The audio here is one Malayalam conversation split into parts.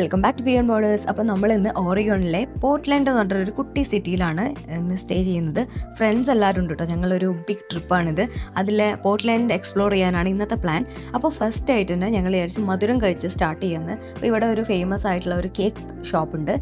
Welcome back to beyond borders. അപ്പോൾ നമ്മൾ ഇന്ന് ഓറിഗോണിലെ പോർട്ട്ലാൻഡ് എന്ന് പറഞ്ഞൊരു കുട്ടി സിറ്റിയിലാണ് ഇന്ന് സ്റ്റേ ചെയ്യുന്നത്. ഫ്രണ്ട്സ് എല്ലാവരും ഉണ്ട് കേട്ടോ. ഞങ്ങളൊരു ബിഗ് ട്രിപ്പാണിത്. അതിൽ പോർട്ട്ലാൻഡ് എക്സ്പ്ലോർ ചെയ്യാനാണ് ഇന്നത്തെ പ്ലാൻ. അപ്പോൾ ഫസ്റ്റ് ആയിട്ട് തന്നെ ഞങ്ങൾ വിചാരിച്ച് മധുരം കഴിച്ച് സ്റ്റാർട്ട് ചെയ്യുന്നത്. അപ്പോൾ ഇവിടെ ഒരു ഫേമസ് ആയിട്ടുള്ള ഒരു കേക്ക് ഷോപ്പുണ്ട്.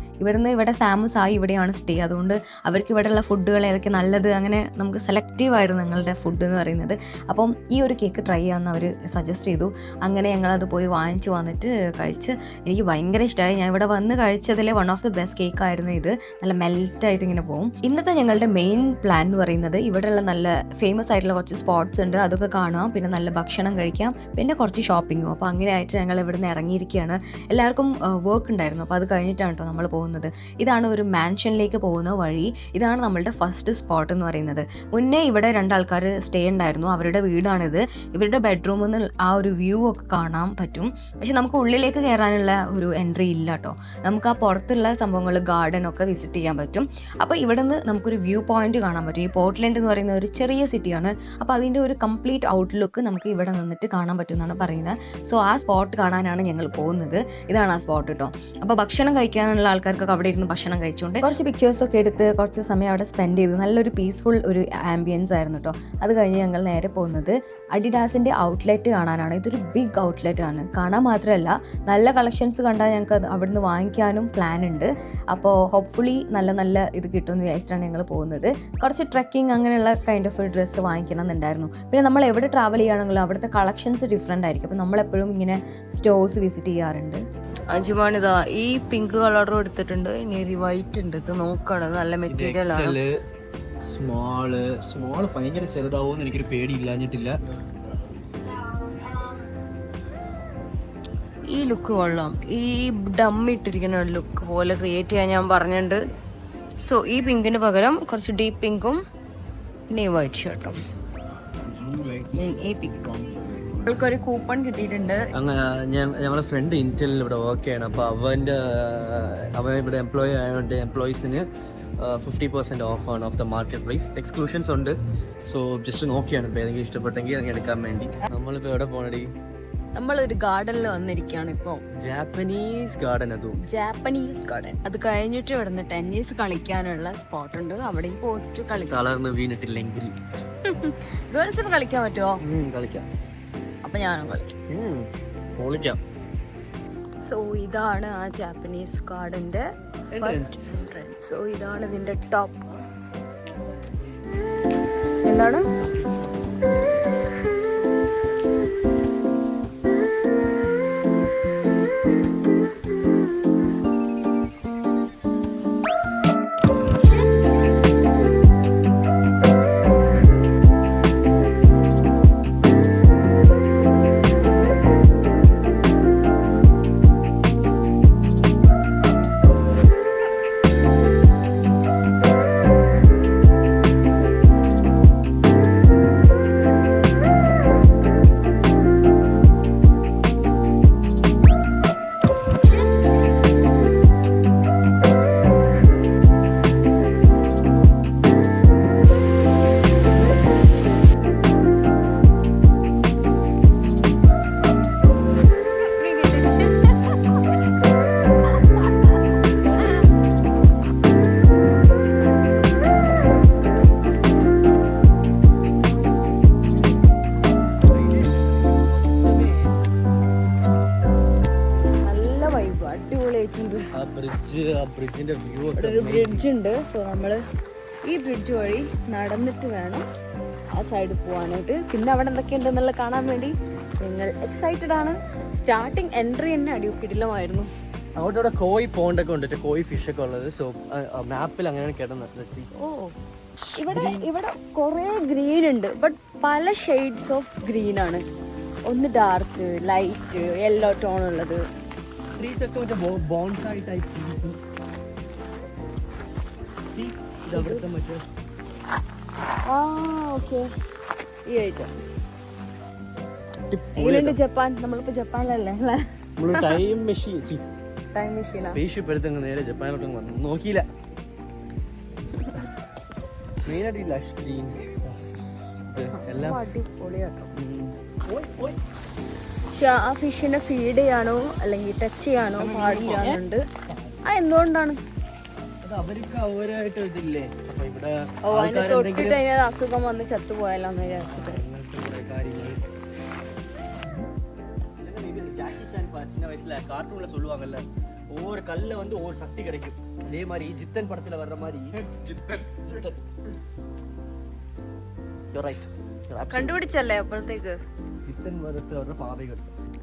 ഇവിടെ സാമുസ് ആയി ഇവിടെയാണ് സ്റ്റേ. അതുകൊണ്ട് അവർക്ക് ഇവിടെയുള്ള ഫുഡുകൾ ഏതൊക്കെ നല്ലത്, അങ്ങനെ നമുക്ക് സെലക്റ്റീവായിരുന്നു ഞങ്ങളുടെ ഫുഡ് എന്ന് പറയുന്നത്. അപ്പം ഈ ഒരു കേക്ക് ട്രൈ ചെയ്യാമെന്ന് അവർ സജസ്റ്റ് ചെയ്തു. അങ്ങനെ ഞങ്ങളത് പോയി വാങ്ങിച്ച് വന്നിട്ട് കഴിച്ച് എനിക്ക് ഭയങ്കര ഇഷ്ടമായി. ഞാൻ ഇവിടെ വന്ന് കഴിച്ചതിലെ one of the best cake ആയിരുന്നു ഇത്. നല്ല മെൽറ്റായിട്ട് ഇങ്ങനെ പോകും. ഇന്നത്തെ ഞങ്ങളുടെ മെയിൻ പ്ലാൻ എന്ന് പറയുന്നത് ഇവിടെയുള്ള നല്ല ഫേമസ് ആയിട്ടുള്ള കുറച്ച് സ്പോട്ട്സ് ഉണ്ട്, അതൊക്കെ കാണാം, പിന്നെ നല്ല ഭക്ഷണം കഴിക്കാം, പിന്നെ കുറച്ച് ഷോപ്പിങ്ങും. അപ്പോൾ അങ്ങനെ ആയിട്ട് ഞങ്ങൾ ഇവിടുന്ന് ഇറങ്ങിയിരിക്കുകയാണ്. എല്ലാവർക്കും വർക്ക് ഉണ്ടായിരുന്നു, അപ്പോൾ അത് കഴിഞ്ഞിട്ടാണ് കേട്ടോ നമ്മൾ പോകുന്നത്. ഇതാണ് ഒരു മാൻഷനിലേക്ക് പോകുന്ന വഴി. ഇതാണ് നമ്മളുടെ ഫസ്റ്റ് സ്പോട്ട് എന്ന് പറയുന്നത്. മുന്നേ ഇവിടെ രണ്ടാൾക്കാർ സ്റ്റേ ഉണ്ടായിരുന്നു, അവരുടെ വീടാണിത്. ഇവരുടെ ബെഡ്റൂമിൽ നിന്ന് ആ ഒരു വ്യൂ ഒക്കെ കാണാൻ പറ്റും. പക്ഷെ നമുക്ക് ഉള്ളിലേക്ക് കയറാനുള്ള ഒരു എൻട്രി ഇല്ല കേട്ടോ. നമുക്ക് ആ പുറത്തുള്ള സംഭവങ്ങൾ, ഗാർഡൻ ഒക്കെ വിസിറ്റ് ചെയ്യാൻ പറ്റും. അപ്പോൾ ഇവിടെ നിന്ന് നമുക്കൊരു വ്യൂ പോയിന്റ് കാണാൻ പറ്റും. ഈ പോർട്ട്ലാൻഡ് എന്ന് പറയുന്ന ഒരു ചെറിയ സിറ്റിയാണ്. അപ്പോൾ അതിൻ്റെ ഒരു കംപ്ലീറ്റ് ഔട്ട്ലുക്ക് നമുക്ക് ഇവിടെ നിന്നിട്ട് കാണാൻ പറ്റും എന്നാണ് പറയുന്നത്. സോ ആ സ്പോട്ട് കാണാനാണ് ഞങ്ങൾ പോകുന്നത്. ഇതാണ് ആ സ്പോട്ട് കേട്ടോ. അപ്പോൾ ഭക്ഷണം കഴിക്കാനുള്ള ആൾക്കാർക്കൊക്കെ അവിടെ ഇരുന്ന് ഭക്ഷണം കഴിച്ചുകൊണ്ട് കുറച്ച് പിക്ചേഴ്സൊക്കെ എടുത്ത് കുറച്ച് സമയം അവിടെ സ്പെൻഡ് ചെയ്ത് നല്ലൊരു പീസ്ഫുൾ ഒരു ആംബിയൻസ് ആയിരുന്നു കേട്ടോ. അത് കഴിഞ്ഞ് ഞങ്ങൾ നേരെ പോകുന്നത് അഡിഡാസിൻ്റെ ഔട്ട്ലെറ്റ് കാണാനാണ്. ഇതൊരു ബിഗ് ഔട്ട്ലെറ്റ് ആണ്. കാണാൻ മാത്രമല്ല നല്ല കളക്ഷൻസ് കണ്ടാൽ ഞങ്ങൾക്ക് അവിടുന്ന് വാങ്ങിക്കാനും പ്ലാൻ ഉണ്ട്. അപ്പോൾ ഹോപ്പ്ഫുള്ളി നല്ല ഇത് കിട്ടുമെന്ന് വിചാരിച്ചിട്ടാണ് ഞങ്ങൾ പോകുന്നത്. കുറച്ച് ട്രെക്കിംഗ് അങ്ങനെയുള്ള കൈൻഡ് ഓഫ് ഡ്രസ്സ് വാങ്ങിക്കണം എന്നുണ്ടായിരുന്നു. പിന്നെ നമ്മൾ എവിടെ ട്രാവൽ ചെയ്യുകയാണെങ്കിലും അവിടുത്തെ കളക്ഷൻസ് ഡിഫറെൻ്റ് ആയിരിക്കും. അപ്പോൾ നമ്മളെപ്പോഴും ഇങ്ങനെ സ്റ്റോഴ്സ് വിസിറ്റ് ചെയ്യാറുണ്ട്. അജുമാനിതാ ഈ പിങ്ക് കളറും എടുത്തിട്ടുണ്ട്. ഇനി ഒരു വൈറ്റ് ഉണ്ട്, ഇത് നോക്കണം, നല്ല മെറ്റീരിയൽ ആണ്. സ്മോള് ഭയങ്കര ചെറുതാവുമെന്ന് എനിക്കൊരു പേടിയില്ലാഞ്ഞിട്ടില്ല. ഈ ലുക്ക് കൊള്ളാം. ഈ ഡം ഇട്ടിരിക്കുന്ന ലുക്ക് പോലെ ക്രിയേറ്റ് ചെയ്യാൻ ഞാൻ പറഞ്ഞിട്ടുണ്ട്. സോ ഈ പിങ്കിന് പകരം കുറച്ച് ഡീപ്പ് പിങ്കും പിന്നെ ഈ വൈറ്റ് ഷർട്ടും ഈ പിങ്കും. ഒരു കൂപ്പൺ കിട്ടിയിട്ടുണ്ട്. ഞങ്ങളെ ഫ്രണ്ട് ഇന്റലിൽ ഇവിടെ വർക്ക് ചെയ്യണം. അപ്പോൾ അവൻ ഇവിടെ എംപ്ലോയി ആയതുകൊണ്ട് എംപ്ലോയീസിന് 50% ഓഫാണ് of the market price. Exclusions ഉണ്ട്. സോ ജസ്റ്റ് നോക്കിയാണ് ഇപ്പോൾ ഏതെങ്കിലും ഇഷ്ടപ്പെട്ടെങ്കിൽ അങ്ങനെ എടുക്കാൻ വേണ്ടി. നമ്മളിപ്പോൾ എവിടെ പോകണടി? നമ്മളൊരു ഗാർഡനിൽ വന്നിരിക്കുകയാണ് ഇപ്പോൾ. Japanese garden. Japanese garden. അത് കഴിഞ്ഞിട്ട് ഇവിടുന്ന് ടെന്നീസ് കളിക്കാനുള്ള സ്പോട്ട് ഉണ്ട്. അവിടെയും പോയിട്ട് കളിക്കാം. തളർന്ന് വീണിട്ടില്ലെങ്കിൽ ഗേൾസിന് കളിക്കാൻ പറ്റുമോ? കളിക്കാം. അപ്പൊ ഞാനും കളിക്കാം. സോ ഇതാണ് ആ ജാപ്പനീസ് ഗാർഡന്റെ ഫസ്റ്റ് എൻട്രൻസ്. സോ ഇതാണ് ഇതിന്റെ ടോപ്പ്. എന്താണ് ഒരു ബ്രിഡ്ജ് ഉണ്ട്. സോ നമ്മള് ഈ ബ്രിഡ്ജ് വഴി നടന്നിട്ട് വേണം ആ സൈഡിൽ പോകാനായിട്ട്. പിന്നെ അവിടെ എന്തൊക്കെയുണ്ടെന്നുള്ള കാണാൻ വേണ്ടി ഞങ്ങൾ എക്സൈറ്റഡ് ആണ്. സ്റ്റാർട്ടിങ് എൻട്രി തന്നെ അടിക്കിടിലമായിരുന്നു. അവിടെ കോയി പോണ്ടൊക്കെ ഉണ്ട്, കോയി ഫിഷ് ഒക്കെ ഉള്ളത്. സോ മാപ്പിൽ അങ്ങനെയാണ് കിടന്നത്. ഓ ഇവിടെ കുറെ ഗ്രീൻ ഉണ്ട്, ബട്ട് പല ഷെയ്ഡ്സ് ഓഫ് ഗ്രീൻ ആണ്. ഒന്ന് ഡാർക്ക്, ലൈറ്റ്, യെല്ലോ ടോൺ ഉള്ളത്. ട്രീസ് ഒക്കെ ബോൺസായി ടൈപ്പ് ട്രീസ്. സീ ഇത് അവിടുത്തെ മറ്റേ ഓക്കെ ഈ ഐറ്റം എങ്ങനെയുണ്ട്? ജപ്പാൻ. നമ്മളിപ്പോ ജപ്പാനിലല്ലേ? ടൈം മെഷീൻ സ്പേസ്ഷിപ്പ് എടുത്തങ്ങ് നേരെ ജപ്പാനിലോട്ട് വന്നു. നോക്കിയില്ല. മെയിനായിട്ട് ഈ ലഷ് ഗ്രീൻ എല്ലാം അടിപൊളിയാട്ടോ. പക്ഷെ ആ ഫിഷിനെ ഫീഡ് ചെയ്യാനോ അല്ലെങ്കിൽ ടച്ച് ചെയ്യാനോ പാടില്ലാന്നുണ്ട്. എന്തുകൊണ്ടാണ്? അവർക്ക് അവരായിട്ട് ഇതില്ലേ, അപ്പൊ ഇവിടെ അതിനെ തൊട്ടിട്ട് അതിന് അസുഖം വന്ന് ചത്തുപോയാലോ എന്ന് വിചാരിച്ചിട്ട്. ஜாக்கி சான் சின்ன வயசுல கார்ட்டூன்ல சொல்லுவாங்கல்ல, ஒவ்வொரு கல்ல வந்து ஒவ்வொரு சக்தி கிடைக்கும். அதே மாதிரி ஜித்தன் படத்துல வர்ற மாதிரி ஜித்தன் You're right. കണ്ടുപിടിച്ചല്ലേ അപ്പോഴത്തേക്ക്. ജിത്തൻ പടத்துல വர்ற പാവകൾ.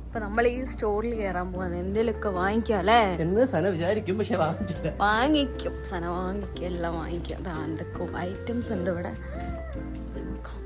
അപ്പൊ നമ്മൾ ഈ സ്റ്റോറിൽ കയറാൻ പോവാൻ എന്തെങ്കിലുമൊക്കെ വാങ്ങിക്കാം അല്ലേ? എന്ന് സന വിചാരിക്കും, പക്ഷെ വാങ്ങിക്കില്ല. വാങ്ങിക്കും, സന വാങ്ങിക്കും, എല്ലാം വാങ്ങിക്കും. അതാ എന്തൊക്കെ ഐറ്റംസ് ഉണ്ട് ഇവിടെ. നോക്കാം.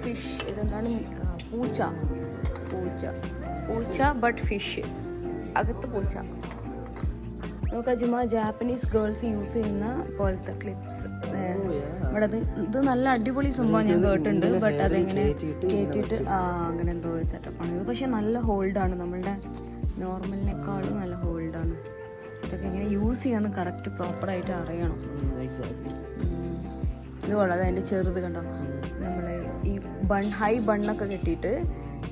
ഫിഷ്, ഇതെന്താണ്? പൂച്ച പൂച്ച പൂച്ച ബട്ട് ഫിഷ്, അകത്ത് പൂച്ച. നമുക്ക് ചുമ്മാ ജാപ്പനീസ് ഗേൾസ് യൂസ് ചെയ്യുന്ന പോലത്തെ ക്ലിപ്സ്. ഇവിടെ ഇത് നല്ല അടിപൊളി സംഭവം ഞാൻ കേട്ടിട്ടുണ്ട്. ബട്ട് അതെങ്ങനെ കയറ്റിയിട്ട് അങ്ങനെ എന്തോ ഒരു സെറ്റപ്പാണ് ഇത്. പക്ഷെ നല്ല ഹോൾഡാണ്, നമ്മളുടെ നോർമലിനേക്കാളും നല്ല ഹോൾഡാണ്. ഇതൊക്കെ ഇങ്ങനെ യൂസ് ചെയ്യാന്ന് കറക്റ്റ് പ്രോപ്പറായിട്ട് അറിയണം. ഇത് കൊള്ളാം. അതിൻ്റെ ചെറുത് കണ്ടോ, നമ്മൾ ഈ ഹൈ ബണ്ണൊക്കെ കെട്ടിയിട്ട്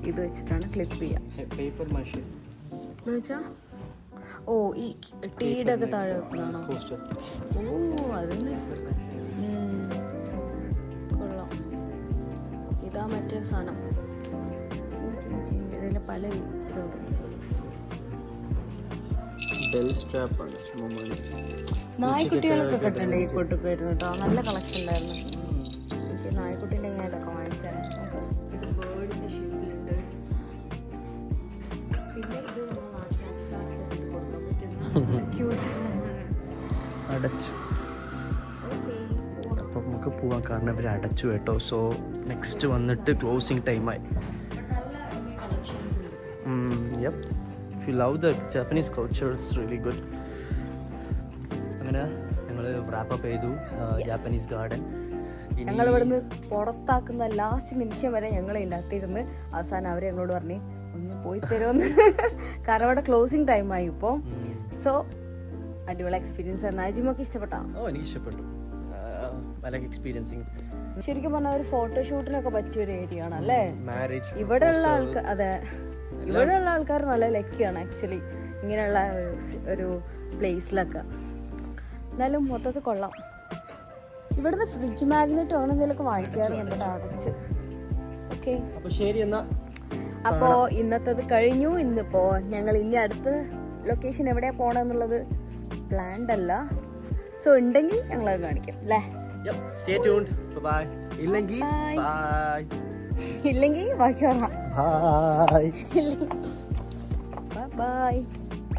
ഇത് വെച്ചിട്ടാണ് ക്ലിപ്പ് ചെയ്യുക. എന്നുവെച്ചാ ഈ ടീയുടെ ഒക്കെ താഴെ വെക്കുന്നതാണോ? അതിന് കൊള്ളാം. ഇതാ മറ്റേ സാധനം, ഇതിൽ പല ഇതുണ്ട്. നായ്ക്കുട്ടികളൊക്കെ കിട്ടണ്ടേ ഈ കൊട്ടൊക്കെ വരുന്നു കേട്ടോ. നല്ല കളക്ഷൻ ഉണ്ടായിരുന്നു. എനിക്ക് നായ്ക്കുട്ടീൻ്റെ ഞാൻ ഇതൊക്കെ വാങ്ങിച്ചാൽ. ഇത് ബേർഡിൻ്റെ ഷേപ്പിലുണ്ട്. പിന്നെ ഇത് കൊടുക്കാൻ പറ്റുന്ന ക്യൂട്ട്. അടച്ചു. അപ്പം നമുക്ക് പോവാൻ കാരണം ഇവർ അടച്ചു കേട്ടോ. സോ നെക്സ്റ്റ് വന്നിട്ട് ക്ലോസിങ് ടൈമായി. If you love the Japanese culture, it's really good. അങ്ങനെ ഞങ്ങൾ റാപ്പപ്പ് ചെയ്തു ജാപ്പനീസ് ഗാർഡൻ. ഞങ്ങൾ ഇവിടുന്ന് പുറത്താക്കുന്ന ലാസ്റ്റ് നിമിഷം വരെ ഞങ്ങൾ ഇതിനകത്തിരുന്ന് അവസാനം അവർ ഞങ്ങളോട് പറഞ്ഞു ഒന്ന് പോയി തരുമെന്ന്. കാരണം ഇവിടെ ക്ലോസിങ് ടൈമായി ഇപ്പോൾ. സോ അടിപൊളി എക്സ്പീരിയൻസ് ആണ്. അജിമൊക്കെ ഇഷ്ടപ്പെട്ടോ? എനിക്ക് ഇഷ്ടപ്പെട്ടു. എക്സ്പീരിയൻസിങ് ശരിക്കും പറഞ്ഞാൽ ഒരു ഫോട്ടോഷൂട്ടിനൊക്കെ പറ്റിയ ഒരു ഏരിയ ആണ് അല്ലേ? മാരേജ് ഇവിടെയുള്ള ആൾക്കാർ, അതെ, ഇവിടെയുള്ള ആൾക്കാർ നല്ല ലക്കിയാണ് ആക്ച്വലി ഇങ്ങനെയുള്ള ഒരു പ്ലേസിലൊക്കെ. എന്നാലും മൊത്തത്തിൽ കൊള്ളാം. ഇവിടുന്ന് ഫ്രിഡ്ജ് മാഗ്നറ്റ് അങ്ങനെ എന്തെങ്കിലുമൊക്കെ വാങ്ങിക്കാറുണ്ട് അടച്ച്. ഓക്കെ, അപ്പോ ഇന്നത്തത് കഴിഞ്ഞു. ഇന്നിപ്പോ ഞങ്ങൾ ഇനി അടുത്ത ലൊക്കേഷൻ എവിടെയാ പോണെന്നുള്ളത് പ്ലാൻഡ് അല്ല. സോ ഉണ്ടെങ്കിൽ ഞങ്ങളത് കാണിക്കാം അല്ലേ? ഇല്ലെങ്കിൽ ബാക്കി പറയാം. ബൈ.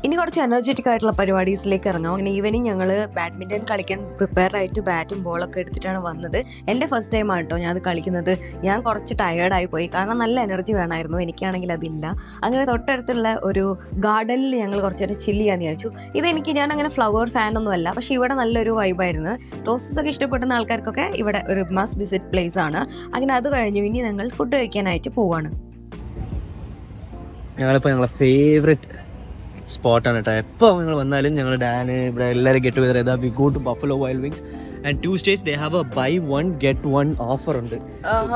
ഇനി കുറച്ച് എനർജറ്റിക് ആയിട്ടുള്ള പരിപാടീസിലേക്ക് ഇറങ്ങാം. അങ്ങനെ ഈവനിങ് ഞങ്ങൾ ബാഡ്മിൻ്റൺ കളിക്കാൻ പ്രിപ്പയർ ആയിട്ട് ബാറ്റും ബോളൊക്കെ എടുത്തിട്ടാണ് വന്നത്. എൻ്റെ ഫസ്റ്റ് ടൈം ആട്ടോ ഞാൻ അത് കളിക്കുന്നത്. ഞാൻ കുറച്ച് ടയേർഡായി പോയി, കാരണം നല്ല എനർജി വേണമായിരുന്നു. എനിക്കാണെങ്കിൽ അതില്ല. അങ്ങനെ തൊട്ടടുത്തുള്ള ഒരു ഗാർഡനിൽ ഞങ്ങൾ കുറച്ച് നേരം ചില്ല് ചെയ്യാന്ന് വിചാരിച്ചു. ഞാൻ അങ്ങനെ ഫ്ലവർ ഫാനൊന്നും അല്ല, പക്ഷേ ഇവിടെ നല്ലൊരു വൈബായിരുന്നു. റോസസ് ഒക്കെ ഇഷ്ടപ്പെടുന്ന ആൾക്കാർക്കൊക്കെ ഇവിടെ ഒരു മസ്റ്റ് വിസിറ്റ് പ്ലേസ് ആണ്. അങ്ങനെ അത് കഴിഞ്ഞു ഇനി ഞങ്ങൾ ഫുഡ് കഴിക്കാനായിട്ട് പോവാണ്. ഞങ്ങളിപ്പോൾ ഞങ്ങളെ ഫേവറേറ്റ് സ്പോട്ടാണ് കേട്ടോ. എപ്പോൾ ഞങ്ങൾ വന്നാലും ഞങ്ങൾ ഡാന് ഇവിടെ എല്ലാവരും ഗെറ്റ് ടുഗദർ ചെയ്താൽ we go to Buffalo Wild Wings. And Tuesdays they have a buy one get one offer ഉണ്ട്.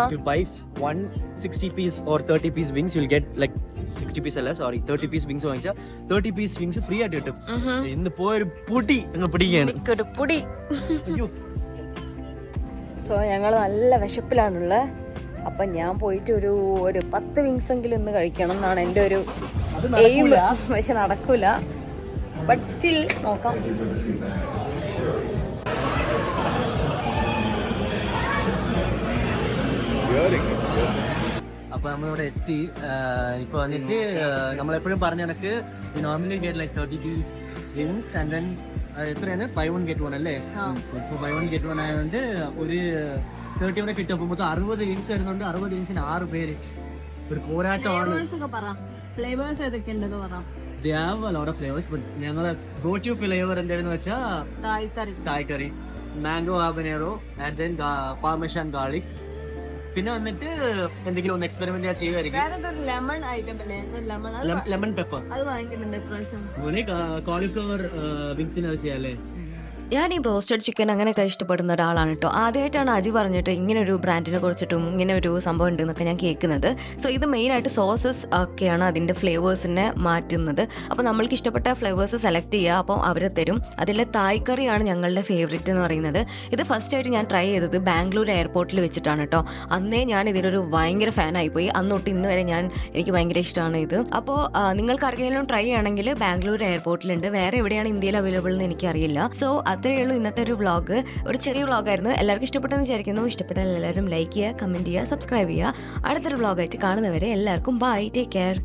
If you buy 160 piece or 30 piece wings you'll get like 60 piece അല്ല, സോറി 30 piece wings വാങ്ങിച്ചാൽ 30 piece wings ഫ്രീ ആയിട്ട് കിട്ടും. ഇന്ന് പോയൊരു പൊടി ഞങ്ങൾ പിടിക്കുകയാണ്. പൊടി. സോ ഞങ്ങൾ നല്ല വിശപ്പിലാണുള്ളത്. അപ്പം ഞാൻ പോയിട്ട് ഒരു 10 വിങ്സ് എങ്കിലും ഇന്ന് കഴിക്കണം എന്നാണ് എൻ്റെ ഒരു എയിം. പക്ഷെ നടക്കൂല, ബട്ട് സ്റ്റിൽ നോക്കാം. അപ്പൊ നമ്മളിവിടെ എത്തി. ഇപ്പൊ വന്നിട്ട് നമ്മളെപ്പോഴും പറഞ്ഞ കണക്ക് normally get like 30 piece wings and then എത്രയാണ് buy one get one അല്ലേ? buy one get one ആയതുകൊണ്ട് ഒരു 30 കൂടെ കിട്ടും. അപ്പോൾ 60 വിങ്സ് വരുന്നുണ്ട്. 60 വിങ്സിന് 6 പേര്. ഒരു പോരാട്ടമാണ്. ഫ്ലേവേഴ്സ് ഏതൊക്കെ ഉണ്ടെന്ന് പറയാം. They have a lot of flavors, but ഞങ്ങളെ go to flavor എന്താണെന്ന് വെച്ചാൽ Thai curry. Mango habanero and then parmesan garlic. പിന്നെ വന്നിട്ട് എന്തെങ്കിലും ഒന്ന് എക്സ്പെരിമെന്റ് ഞാൻ ചെയ്യുമായിരിക്കും. ലെമൺ ഐറ്റം അല്ലേ, ലെമൺ ലെമൺ പെപ്പർ, അത് വാങ്ങിക്കുന്നുണ്ട് ഇപ്രാവശ്യം. കോളിഫ്ലവർ വിങ്സിന് അത് ചെയ്യാല്ലേ. ഞാൻ ഈ ബ്രോസ്റ്റഡ് ചിക്കൻ അങ്ങനെയൊക്കെ ഇഷ്ടപ്പെടുന്ന ഒരാളാണ് കേട്ടോ. ആദ്യമായിട്ടാണ് അജി പറഞ്ഞിട്ട് ഇങ്ങനെ ഒരു ബ്രാൻഡിനെ കുറിച്ചിട്ടും ഇങ്ങനെ ഒരു സംഭവം ഉണ്ട് എന്നൊക്കെ ഞാൻ കേൾക്കുന്നത്. സോ ഇത് മെയിനായിട്ട് സോസസ് ഒക്കെയാണ് അതിൻ്റെ ഫ്ലേവേഴ്സിനെ മാറ്റുന്നത്. അപ്പോൾ നമ്മൾക്ക് ഇഷ്ടപ്പെട്ട ഫ്ലേവേഴ്സ് സെലക്ട് ചെയ്യുക, അപ്പം അവർ തരും. അതിലെ തായ് കറിയാണ് ഞങ്ങളുടെ ഫേവറേറ്റ് എന്ന് പറയുന്നത്. ഇത് ഫസ്റ്റ് ആയിട്ട് ഞാൻ ട്രൈ ചെയ്തത് ബാംഗ്ലൂർ എയർപോർട്ടിൽ വെച്ചിട്ടാണ് കേട്ടോ. അന്നേ ഞാൻ ഇതിനൊരു ഭയങ്കര ഫാനായിപ്പോയി. അന്ന് തൊട്ട് ഇന്ന് വരെ എനിക്ക് ഭയങ്കര ഇഷ്ടമാണ് ഇത്. അപ്പോൾ നിങ്ങൾക്ക് ആർക്കെങ്കിലും ട്രൈ ചെയ്യണമെങ്കിൽ ബാംഗ്ലൂർ എയർപോർട്ടിലുണ്ട്. വേറെ എവിടെയാണ് ഇന്ത്യയിൽ അവൈലബിൾ എന്ന് എനിക്കറിയില്ല. സോ അത്രയേ ഉള്ളൂ ഇന്നത്തെ ഒരു വ്ളോഗ്. ഒരു ചെറിയ വ്ളോഗായിരുന്നു. എല്ലാവർക്കും ഇഷ്ടപ്പെട്ടെന്ന് വിചാരിക്കുന്നു. ഇഷ്ടപ്പെട്ടാൽ എല്ലാവരും ലൈക്ക് ചെയ്യുക, കമൻറ്റ് ചെയ്യുക, സബ്സ്ക്രൈബ് ചെയ്യുക. അടുത്തൊരു വ്ളോഗായിട്ട് കാണുന്നവരെ എല്ലാവർക്കും ബൈ, ടേക്ക് കെയർ.